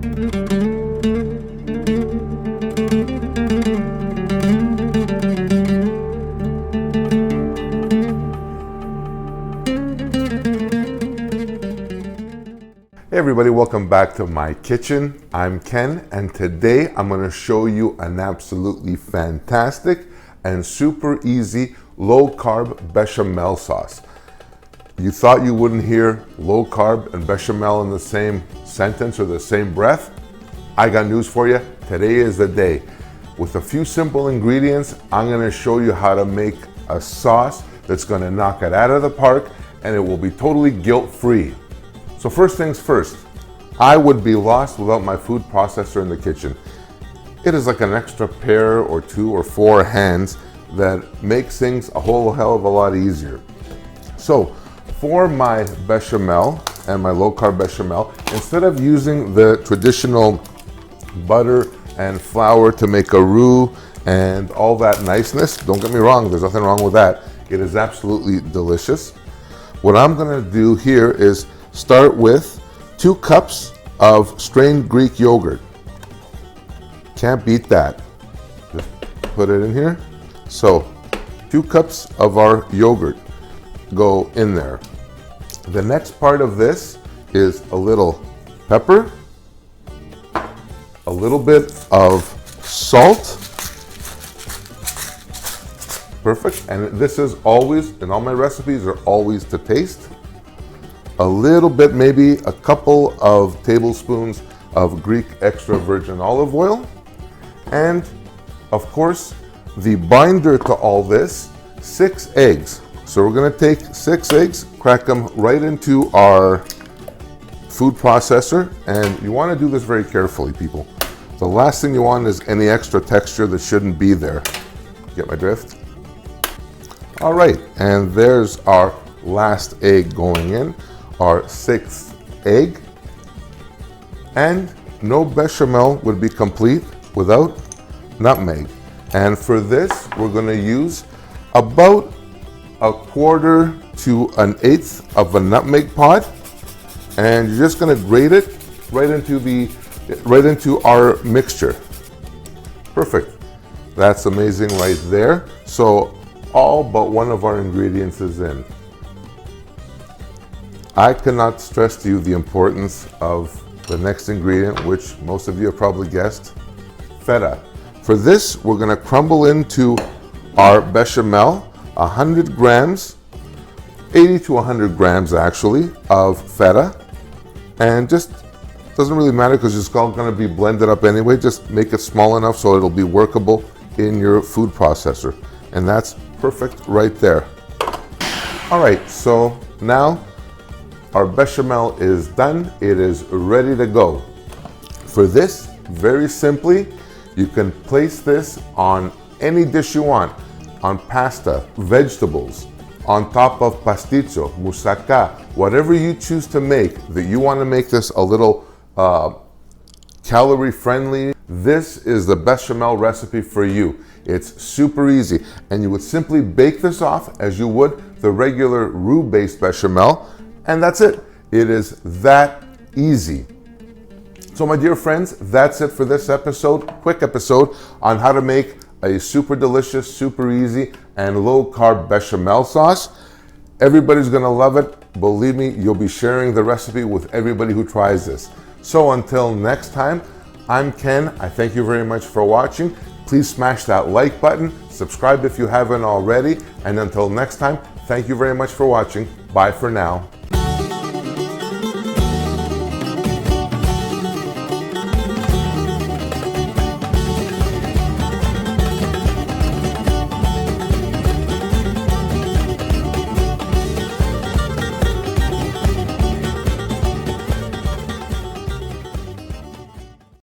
Hey everybody, welcome back to my kitchen. I'm Ken, and today I'm going to show you an absolutely fantastic and super easy low-carb bechamel sauce. You thought you wouldn't hear low-carb and bechamel in the same sentence or the same breath? I got news for you. Today is the day. With a few simple ingredients, I'm going to show you how to make a sauce that's going to knock it out of the park, and it will be totally guilt-free. So first things first, I would be lost without my food processor in the kitchen. It is like an extra pair or two or four hands that makes things a whole hell of a lot easier. So for my bechamel and my low-carb bechamel, instead of using the traditional butter and flour to make a roux and all that niceness, don't get me wrong, there's nothing wrong with that. It is absolutely delicious. What I'm gonna do here is start with 2 cups of strained Greek yogurt. Can't beat that. Just put it in here. So 2 cups of our yogurt go in there. The next part of this is a little pepper, a little bit of salt. Perfect. And this is always, in all my recipes, are always to taste. A little bit, maybe a couple of tablespoons of Greek extra virgin olive oil. And of course, the binder to all this, 6 eggs. So we're gonna take 6 eggs, crack them right into our food processor. And you wanna do this very carefully, people. The last thing you want is any extra texture that shouldn't be there. Get my drift? All right, and there's our last egg going in. Our 6th egg, and no bechamel would be complete without nutmeg. And for this, we're going to use about 1/4 to 1/8 of a nutmeg pod, and you're just going to grate it right into our mixture. Perfect. That's amazing right there. So all but one of our ingredients is in. I cannot stress to you the importance of the next ingredient, which most of you have probably guessed, feta. For this, we're gonna crumble into our bechamel 100 grams, 80 to 100 grams actually, of feta. And just, doesn't really matter because it's all gonna be blended up anyway. Just make it small enough so it'll be workable in your food processor. And that's perfect right there. All right, so now, our bechamel is done. It is ready to go. For this, very simply, you can place this on any dish you want, on pasta, vegetables, on top of pasticcio, moussaka, whatever you choose to make, that you want to make this a little calorie friendly. This is the bechamel recipe for you. It's super easy, and you would simply bake this off as you would the regular roux-based bechamel. And that's it. It is that easy. So my dear friends, that's it for this episode, quick episode on how to make a super delicious, super easy, and low-carb bechamel sauce. Everybody's gonna love it. Believe me, you'll be sharing the recipe with everybody who tries this. So until next time, I'm Ken. I thank you very much for watching. Please smash that like button, subscribe if you haven't already, and until next time, thank you very much for watching. Bye for now.